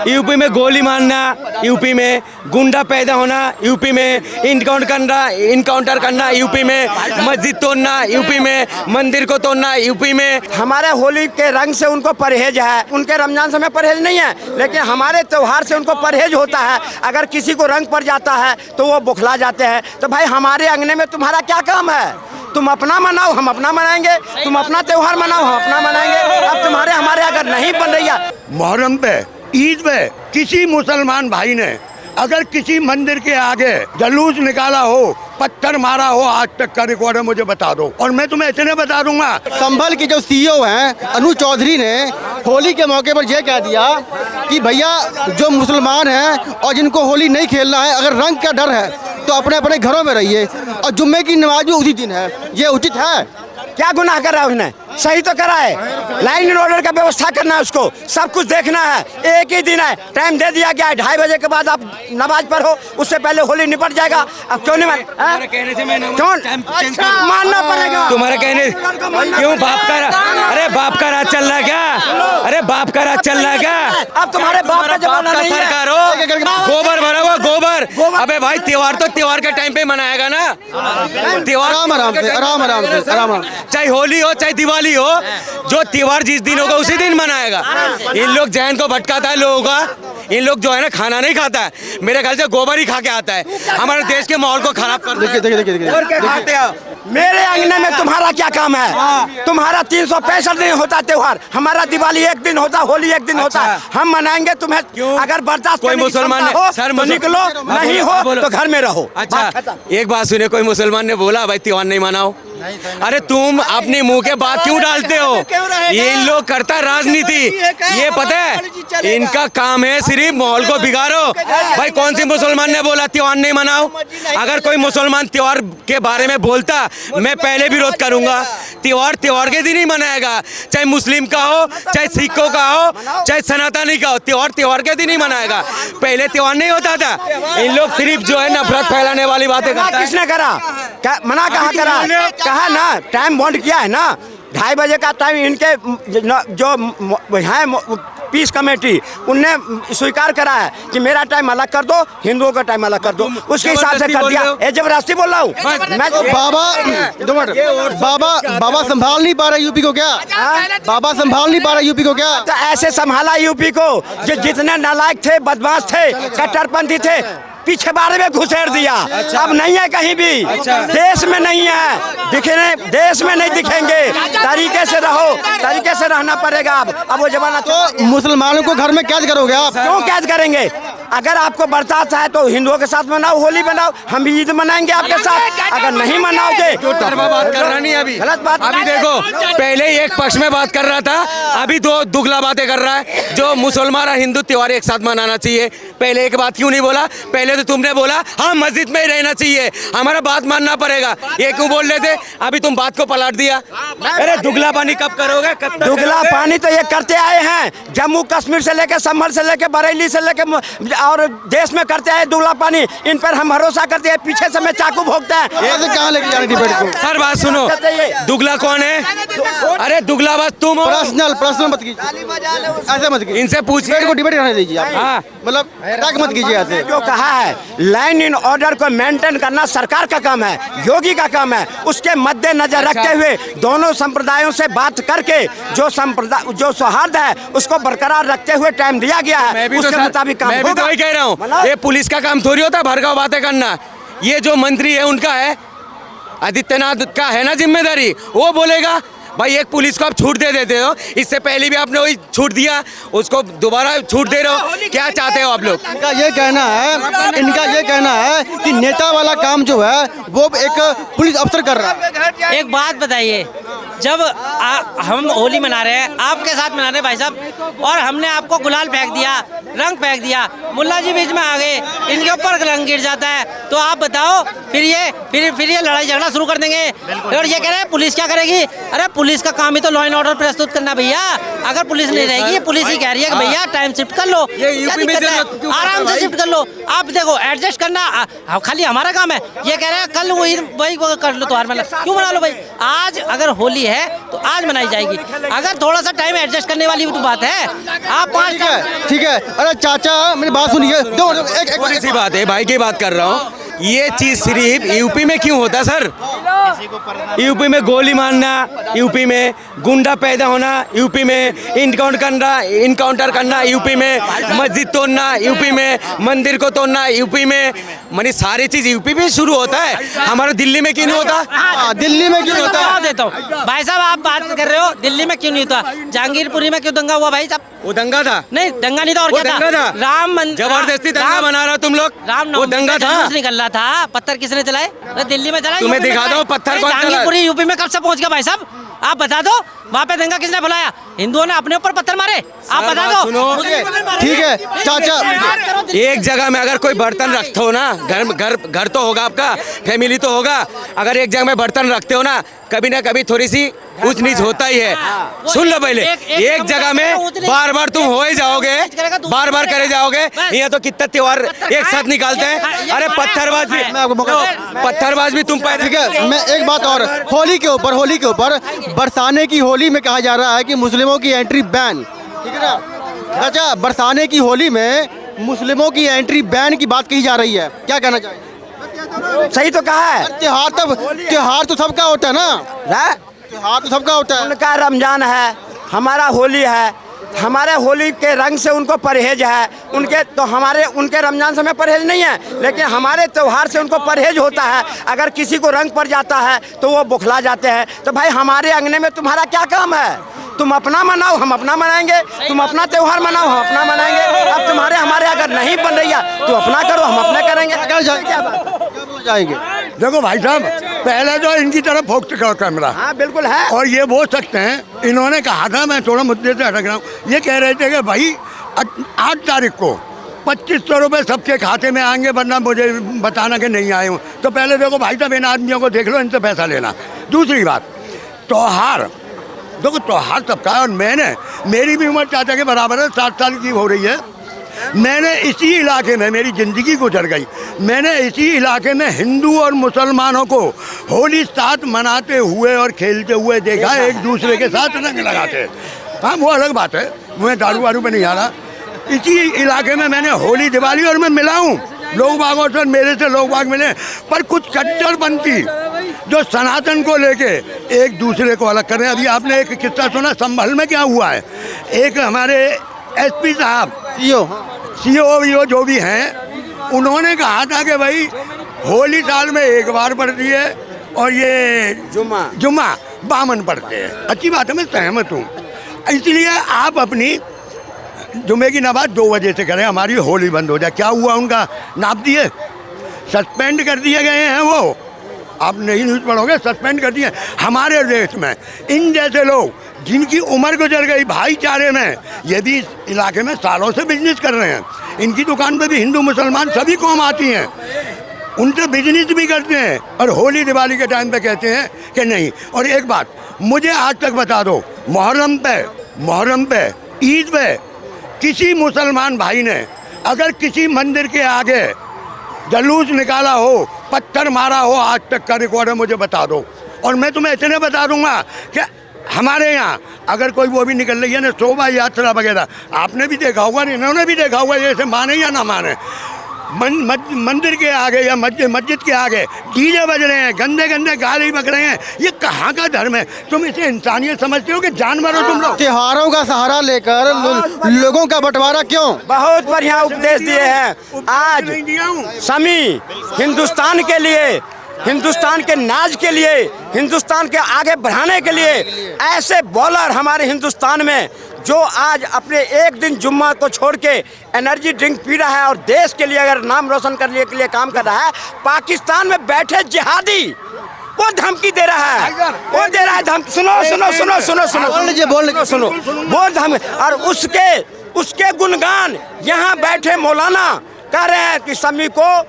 UP में गोली मारना, यूपी में गुंडा पैदा होना, यूपी में इनकाउंटर करना, यूपी में मस्जिद तोड़ना, यूपी में मंदिर को तोड़ना, यूपी में। हमारे होली के रंग से उनको परहेज है, उनके रमजान समय परहेज नहीं है, लेकिन हमारे त्योहार से उनको परहेज होता है। अगर किसी को रंग पड़ जाता है तो वो बुखला जाते हैं। तो भाई हमारे अंगने में तुम्हारा क्या काम है? तुम अपना मनाओ, हम अपना मनाएंगे, तुम अपना त्योहार मनाओ, हम अपना मनाएंगे। अब तुम्हारे हमारे अगर नहीं बन रही है। मुहर्रम पे, ईद पे किसी मुसलमान भाई ने अगर किसी मंदिर के आगे जलूस निकाला हो, पत्थर मारा हो, आज तक का रिकॉर्ड है, मुझे बता दो। और मैं तुम्हें इतने बता दूंगा, संभल के जो सीईओ हैं अनु चौधरी ने होली के मौके पर यह कह दिया कि भैया जो मुसलमान हैं और जिनको होली नहीं खेलना है, अगर रंग का डर है तो अपने अपने घरों में रहिए, और जुम्मे की नमाज भी उसी दिन है। ये उचित है? क्या गुनाह करा उसने? सही तो करा है। लाइन एंड ऑर्डर का व्यवस्था करना है, उसको सब कुछ देखना है। एक ही दिन है, टाइम दे दिया गया है, 2:30 बजे के बाद आप नमाज पढ़ो, उससे पहले होली निपट जाएगा। अब क्यों नहीं मानना पड़ेगा? तुम्हारे कहने क्यों बाप का? अरे बाप का राज चल रहा है क्या? अरे बाप का राज चल रहा है क्या? अब तुम्हारे बाप का जमाना नहीं है। सरकार हो, गोबर भरा हुआ गोबर। अबे भाई त्योहार तो त्योहार के टाइम पे मनाएगा ना, त्योहार आराम से। चाहे होली हो चाहे दिवाली हो, जो त्योहार जिस दिन होगा उसी दिन मनाएगा। इन लोग जहन को भटकाता है लोगों का। इन लोग जो है ना खाना नहीं खाता है, मेरे ख्याल से गोबर ही खा के आता है। हमारे देश के माहौल को खराब कर देखिए मेरे अंगने में तुम्हारा क्या काम है? तुम्हारा 365 दिन होता त्योहार, हमारा दिवाली एक दिन होता, होली एक दिन होता है। हम मनाएंगे, तुम्हें अगर बर्दाश्त कोई मुसलमान ने सर तो निकलो, नहीं हो तो घर में रहो। अच्छा एक बात सुनिए, कोई मुसलमान ने बोला भाई त्योहार नहीं मनाओ? अरे तुम अपने मुंह के बात क्यों डालते हो? ये इन लोग करता है राजनीति, ये पता है इनका काम है सिर्फ माहौल को बिगाड़ो। भाई कौन सी मुसलमान ने बोला त्योहार नहीं मनाओ? अगर कोई मुसलमान त्योहार के बारे में बोलता, मैं पहले विरोध करूंगा। त्योहार त्योहार के दिन ही मनाएगा, चाहे मुस्लिम का हो, चाहे सिखों का हो, चाहे सनातनी का हो, त्योहार त्योहार के दिन ही मनाएगा। पहले त्योहार नहीं होता था। इन लोग सिर्फ जो है नफरत फैलाने वाली बातें करते हैं। किसने करा? मना कहाँ करा? कहा ना, टाइम बॉन्ड किया है ना, 2:30 बजे का टाइम। इनके जो हैं पीस कमेटी, उनने स्वीकार करा है कि मेरा टाइम अलग कर दो, हिंदुओं का टाइम अलग कर दो, उसके हिसाब से कर दिया। ये जबरदस्ती बोल रहा हूँ मैं। बाबा संभाल नहीं पा रहा यूपी को क्या? बाबा संभाल नहीं पा रहा यूपी को क्या? तो ऐसे संभाला यूपी को जो जितने नालायक थे, बदमाश थे, कट्टरपंथी थे, पीछे बारे में घुसेड़ दिया। अब नहीं है कहीं भी, देश में नहीं है, दिखने देश में नहीं दिखेंगे। तरीके से रहो, तरीके से रहना पड़ेगा। अब वो जमाना तो मुसलमानों को घर में कैद करोगे आप? क्यों कैद करेंगे? अगर आपको बर्दाश्त है तो हिंदुओं के साथ मनाओ, होली मनाओ, हम भी ईद मनाएंगे आपके साथ। अगर नहीं मनाओगे बात कर रहा नहीं, अभी गलत बात। अभी देखो, पहले एक पक्ष में बात कर रहा था, अभी दो दुगला बातें कर रहा है। जो मुसलमान और हिंदू त्योहार एक साथ मनाना चाहिए, पहले एक बात क्यों नहीं बोला? पहले तो तुमने बोला हाँ मस्जिद में ही रहना चाहिए, हमारा बात मानना पड़ेगा, ये क्यों बोल रहे थे? अभी तुम बात को पलट दिया। अरे दुगला पानी कब करोगे? दुगला पानी तो ये करते आए हैं, जम्मू कश्मीर से लेके, संभल से लेके, बरेली से लेके और देश में करते आए दुगला पानी। इन पर हम भरोसा करते हैं, पीछे से मैं चाकू भोंकते हैं। कहाँ लेके जाने डिबेट को? सर बात सुनो, दुगला कौन है? अरे दुगला बस तुम हो। पर्सनल मत कीजिए, ऐसे मत कीजिए, इनसे पूछिए को डिबेट करने दीजिए आप। हाँ मतलब अटैक मत कीजिए ऐसे। जो कहा है लाइन इन ऑर्डर को मेंटेन करना सरकार का काम है, योगी का काम है। उसके मद्देनजर रखते हुए दोनों संप्रदायों से बात करके जो सौहार्द है उसको बरकरार रखते हुए टाइम दिया गया है, उसके मुताबिक काम होगा। वही कह रहा हूँ, ये पुलिस का काम थोड़ी होता है भड़काऊ बातें करना। ये जो मंत्री है उनका है, आदित्यनाथ का है ना जिम्मेदारी, वो बोलेगा। भाई एक पुलिस को आप छूट दे देते हो, इससे पहले भी आपने वही छूट दिया, उसको दोबारा छूट दे रहे हो, क्या चाहते हो आप लोग? इनका ये कहना है कि नेता वाला काम जो है वो एक पुलिस अफसर कर रहा है। एक बात बताइए, जब हम होली मना रहे हैं, आपके साथ मना रहे हैं भाई साहब, और हमने आपको गुलाल फेंक दिया, रंग फेंक दिया, मुल्ला जी बीच में आ गए, इनके ऊपर रंग गिर जाता है, तो आप बताओ फिर ये लड़ाई झगड़ा शुरू कर देंगे। और ये कह रहे हैं पुलिस क्या करेगी? अरे पुलिस का काम ही तो लॉ एंड ऑर्डर प्रस्तुत करना भैया। अगर पुलिस नहीं रहेगी, ये पुलिस ही कह रही है कि भैया टाइम शिफ्ट कर लो, ये क्या यूपी में दिक्कत है? जरूरत क्यों आराम से शिफ्ट कर लो। आप देखो एडजस्ट करना खाली हमारा काम है। ये कह रहे हैं कल वही कर लो, त्योहार मना, क्यों मना लो भाई? आज अगर होली है तो आज मनाई जाएगी। अगर थोड़ा सा टाइम एडजस्ट करने वाली तो बात है। आप ठीक है। अरे चाचा मेरी बात सुनिए, थोड़ी सी बात है, भाई की बात कर रहा हूँ। ये चीज सिर्फ यूपी में क्यों होता है सर? यूपी में गोली मारना, यूपी में गुंडा पैदा होना, यूपी में इनकाउंटर करना, यूपी में मस्जिद तोड़ना, यूपी में मंदिर को तोड़ना, यूपी में मानी सारी चीज यूपी में शुरू होता है। हमारे दिल्ली में क्यों नहीं होता? दिल्ली में क्यों होता है? देता हूँ भाई साहब, आप बात कर रहे हो दिल्ली में क्यों नहीं होता? जहांगीरपुरी में क्यों दंगा हुआ भाई साहब? वो दंगा था? नहीं दंगा नहीं था, और वो क्या दंगा था? राम मंदिर जबरदस्ती दंगा बना रहा हो तुम लोग। वो दंगा था? निकल रहा था। पत्थर किसने चलाए? दिल्ली में चलाए। तुम्हें दिखा दो पत्थर कौन चलाए? जहांगीरपुरी यूपी में कब से पहुंच गया भाई साहब? आप बता दो, वहाँ पे दंगा किसने बुलाया? हिंदुओं ने अपने ऊपर पत्थर मारे? आप बता दो। सुनो, ठीक है चाचा, एक जगह में अगर कोई बर्तन रखते हो ना, घर तो होगा आपका, फैमिली तो होगा। अगर एक जगह में बर्तन रखते हो ना कभी थोड़ी सी ऊंच नीच होता ही है। सुन लो पहले, एक जगह में बार बार तुम हो ही जाओगे, बार बार करे जाओगे। ये तो कितना त्योहार एक साथ निकालते हैं। अरे पत्थरबाज भी तुम पैदा। ठीक है। मैं एक बात और, होली के ऊपर बरसाने की होली में कहा जा रहा है कि मुस्लिमों की एंट्री बैन, ठीक है ना चाचा? बरसाने की होली में मुस्लिमों की एंट्री बैन की बात कही जा रही है, क्या कहना चाहिए? सही तो कहा है। त्योहार तो सबका होता है ना? त्योहार तो सबका होता है। उनका रमजान है, हमारा होली है। हमारे होली के रंग से उनको परहेज है, उनके रमजान से हमें परहेज नहीं है, लेकिन हमारे त्योहार से उनको परहेज होता है। अगर किसी को रंग पड़ जाता है तो वो बौखला जाते हैं। तो भाई हमारे अंगने में तुम्हारा क्या काम है? तुम अपना मनाओ, हम अपना मनाएंगे। तुम अपना त्योहार मनाओ, हम अपना मनाएंगे। अब तुम्हारे हमारे अगर नहीं बन रही है तो अपना करो, हम अपना करेंगे। क्या बात जाएंगे? देखो भाई साहब, पहले तो इनकी तरफ फोकस करो कैमरा। हाँ बिल्कुल है। और ये बोल सकते हैं, इन्होंने कहा था, मैं थोड़ा मुद्दे से हटक रहा हूँ, ये कह रहे थे कि भाई 8 तारीख को 2500 रुपये सबके खाते में आएंगे, वरना मुझे बताना कि नहीं आए हूँ। तो पहले देखो भाई साहब, इन आदमियों को देख लो, इनसे पैसा लेना। दूसरी बात, त्योहार देखो, त्योहार सबका है। और मेरी भी उम्र चाचा के बराबर है, 60 साल की हो रही है। मैंने इसी इलाके में मेरी ज़िंदगी गुजर गई। मैंने इसी इलाके में हिंदू और मुसलमानों को होली साथ मनाते हुए और खेलते हुए देखा, एक दूसरे के साथ रंग लगाते। हाँ वो अलग बात है, मैं दारू वारू पे नहीं आ रहा। इसी इलाके में मैंने होली दिवाली, और मैं मिला हूँ लोग बागों से, मेरे से लोग बाग मिले, पर कुछ कट्टरपंथी जो सनातन को लेके एक दूसरे को अलग कर रहे हैं। अभी आपने एक किस्सा सुना संभल में क्या हुआ है? एक हमारे एसपी साहब, सीओ जो भी हैं, उन्होंने कहा था कि भाई होली साल में एक बार पड़ती है और ये जुम्मा बामन पड़ते हैं। अच्छी बात है, मैं सहमत हूँ। इसलिए आप अपनी जुम्मे की नमाज 2 बजे से करें, हमारी होली बंद हो जाए। क्या हुआ उनका? नाप दिए, सस्पेंड कर दिए गए हैं। वो आप नहीं न्यूज़ पढ़ोगे, सस्पेंड कर दिए। हमारे देश में इन जैसे लोग जिनकी उम्र गुजर गई भाईचारे में, ये भी इस इलाके में सालों से बिजनेस कर रहे हैं। इनकी दुकान पे भी हिंदू मुसलमान सभी कौम आती हैं, उनसे बिजनेस भी करते हैं, और होली दिवाली के टाइम पे कहते हैं कि नहीं। और एक बात मुझे आज तक बता दो, मुहर्रम पे ईद पे किसी मुसलमान भाई ने अगर किसी मंदिर के आगे जलूस निकाला हो, पत्थर मारा हो, आज तक का रिकॉर्ड है, मुझे बता दो। और मैं तुम्हें इतने बता दूंगा कि हमारे यहाँ अगर कोई वो भी निकल रही है ना, शोभा यात्रा वगैरह, आपने भी देखा होगा, इन्होंने भी देखा होगा, जैसे माने या ना माने, मंदिर के आगे या मस्जिद के आगे डीजे बज रहे हैं, गंदे गंदे गाली बक रहे हैं। ये कहाँ का धर्म है? तुम इसे इंसानियत समझते हो कि जानवर हो तुम लोग? त्योहारों का सहारा लेकर लोगों का बंटवारा क्यों? बहुत बढ़िया उपदेश दिए हैं आज समी, हिंदुस्तान के लिए, हिंदुस्तान के नाज के लिए, हिंदुस्तान के आगे बढ़ाने के लिए ऐसे बॉलर हमारे हिंदुस्तान में, जो आज अपने एक दिन जुम्मा को छोड़ के एनर्जी ड्रिंक पी रहा है और देश के लिए अगर नाम रोशन करने के लिए काम कर रहा है। पाकिस्तान में बैठे जिहादी वो धमकी दे रहा है, वो दे रहा है धमकी। सुनो वो धमकी, और उसके गुणगान यहाँ बैठे मौलाना कह रहे हैं कि समी को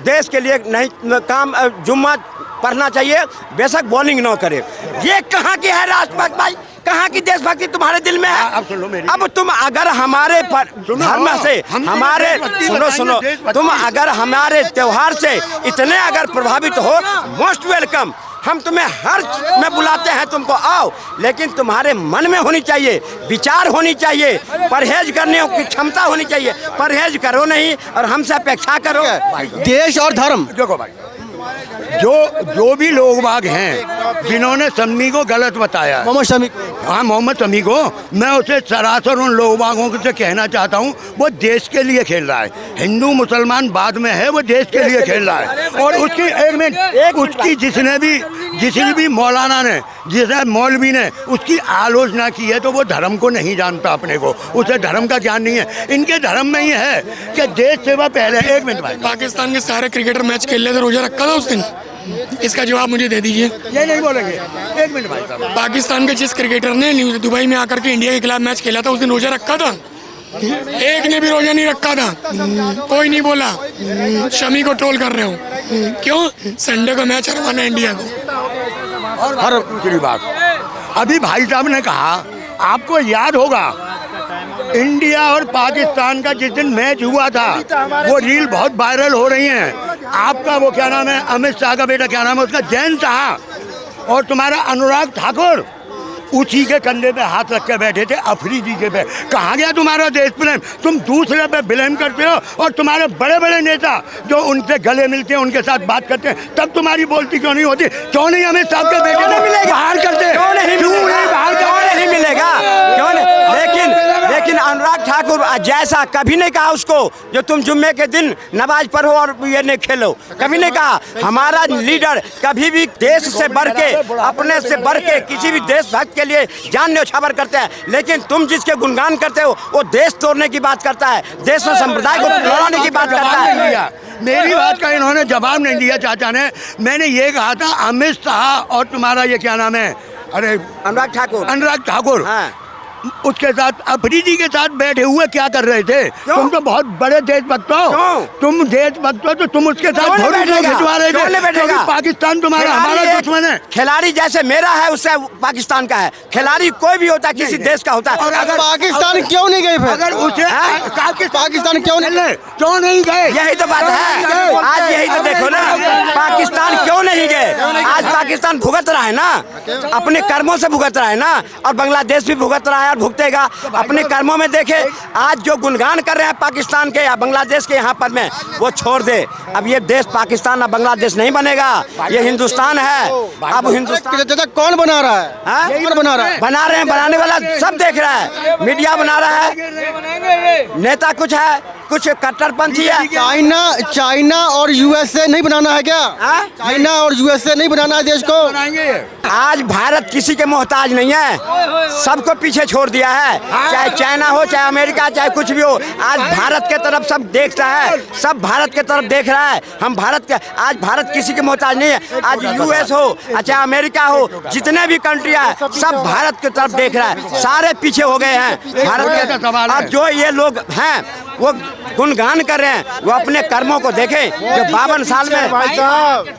देश के लिए नहीं काम जुम्मा पढ़ना चाहिए, बेशक बॉलिंग न करे। ये कहाँ की है राष्ट्रभक्त भाई, कहाँ की देशभक्ति तुम्हारे दिल में है? अब सुनो मेरी, अब तुम अगर हमारे धर्म से हमारे सुनो तुम अगर हमारे त्योहार से इतने अगर प्रभावित हो, मोस्ट वेलकम। हम तुम्हें हर में बुलाते हैं, तुमको आओ, लेकिन तुम्हारे मन में होनी चाहिए, विचार होनी चाहिए, परहेज करने की क्षमता होनी चाहिए। परहेज करो नहीं और हमसे अपेक्षा करो। देश और धर्म, देखो भाई, जो भी लोग बाग हैं जिन्होंने शमी को गलत बताया, मोहम्मद शमी, हाँ मोहम्मद शमी को, मैं उसे सरासर उन लोग बागों से कहना चाहता हूँ, वो देश के लिए खेल रहा है। हिंदू मुसलमान बाद में है, वो देश के लिए खेल रहा है। और उसकी एक मिनट, उसकी जिसने भी मौलाना ने, जिसे मौलवी ने उसकी आलोचना की है, तो वो धर्म को नहीं जानता अपने को, उसे धर्म का ज्ञान नहीं है। इनके धर्म में ही है कि देश सेवा पहले। एक मिनट भाई, पाकिस्तान के सारे क्रिकेटर मैच खेल रहे थे, रोजा रखा था उस दिन? इसका जवाब मुझे दे दीजिए। ये नहीं बोलेंगे, एक मिनट भाई साहब। पाकिस्तान के जिस क्रिकेटर ने दुबई में आकर के इंडिया के खिलाफ मैच खेला था, उस दिन रोजा रखा था? एक ने भी रोजा नहीं रखा था, कोई नहीं बोला। शमी को ट्रोल कर रहे हो क्यों? संडे को मैच हरवाना इंडिया को। और हर दूसरी बात, अभी भाई साहब ने कहा, आपको याद होगा इंडिया और पाकिस्तान का जिस दिन मैच हुआ था, वो रील बहुत वायरल हो रही हैं। आपका वो क्या नाम है, अमित शाह का बेटा क्या नाम है उसका, जयंत शाह, और तुम्हारा अनुराग ठाकुर उसी के कंधे पे हाथ रख के बैठे थे अफरीदी के पे। कहाँ गया तुम्हारा देश प्रेम? तुम दूसरे पे ब्लेम करते हो, और तुम्हारे बड़े बड़े नेता जो उनसे गले मिलते हैं, उनके साथ बात करते हैं, तब तुम्हारी बोलती क्यों नहीं होती? क्यों नहीं अमित शाह के बेटे को बाहर करते? क्यों नहीं मिलेगा? क्यों नहीं? लेकिन अनुराग ठाकुर जैसा कभी नहीं कहा उसको, जो तुम जुम्मे के दिन नमाज पढ़ो और ये नहीं खेलो, कभी नहीं कहा। हमारा लीडर कभी भी देश से बढ़ के, अपने से बढ़ के किसी भी देशभक्त के लिए जान न्यौछावर करते हैं। लेकिन तुम जिसके गुणगान करते हो, वो देश तोड़ने की बात करता है, देश में संप्रदाय को तोड़ने की बात करता है। मेरी बात का इन्होंने जवाब नहीं दिया चाचा ने। मैंने ये कहा था अमित शाह और तुम्हारा ये क्या नाम है, अरे अनुराग ठाकुर, हाँ, उसके साथ अफरीदी के साथ बैठे हुए क्या कर रहे थे? तुम तो बहुत बड़े देशभक्त हो, तुम देशभक्त हो, तो तुम उसके साथ फोटो खिंचवा रहे थे, क्योंकि पाकिस्तान तुम्हारा हमारा दुश्मन है। खिलाड़ी जैसे मेरा है, उससे पाकिस्तान का है। खिलाड़ी कोई भी होता है, किसी देश का होता है। अगर पाकिस्तान क्यों नहीं गए फिर? अगर उसे पाकिस्तान क्यों नहीं गए? यही तो बात है, आज यही तो देखो ना, पाकिस्तान क्यों नहीं गए? आज पाकिस्तान भुगत रहा है ना, अपने कर्मों से भुगत रहा है ना, और बांग्लादेश भी भुगत रहा है और भुगतेगा अपने कर्मों में। देखे आज जो गुणगान कर रहे हैं पाकिस्तान के या बांग्लादेश के यहाँ पर में, वो छोड़ दे। अब ये देश पाकिस्तान और बांग्लादेश नहीं बनेगा, ये हिंदुस्तान है। अब हिंदुस्तान कौन बना रहा है? कौन बना रहा है? बना रहे हैं, बनाने वाला सब देख रहा है, मीडिया बना रहा है, नेता कुछ है, कुछ कट्टरपंथी है। चाइना और यूएसए नहीं बनाना है क्या? चाइना और यूएसए नहीं बनाना है देश को? आज भारत किसी के मोहताज नहीं है, सबको पीछे छोड़ दिया है, चाहे चाइना हो, चाहे अमेरिका, चाहे कुछ भी हो। आज भारत के तरफ सब देखता है, सब भारत के तरफ देख रहा है। हम भारत के, आज भारत किसी के मोहताज नहीं है। आज यूएस हो, चाहे अमेरिका हो, जितने भी कंट्री है, सब भारत की तरफ देख रहा है, सारे पीछे हो गए हैं भारत के। अब जो ये लोग हैं वो गुणगान कर रहे हैं, वो अपने कर्मों को देखें। जो 52 साल में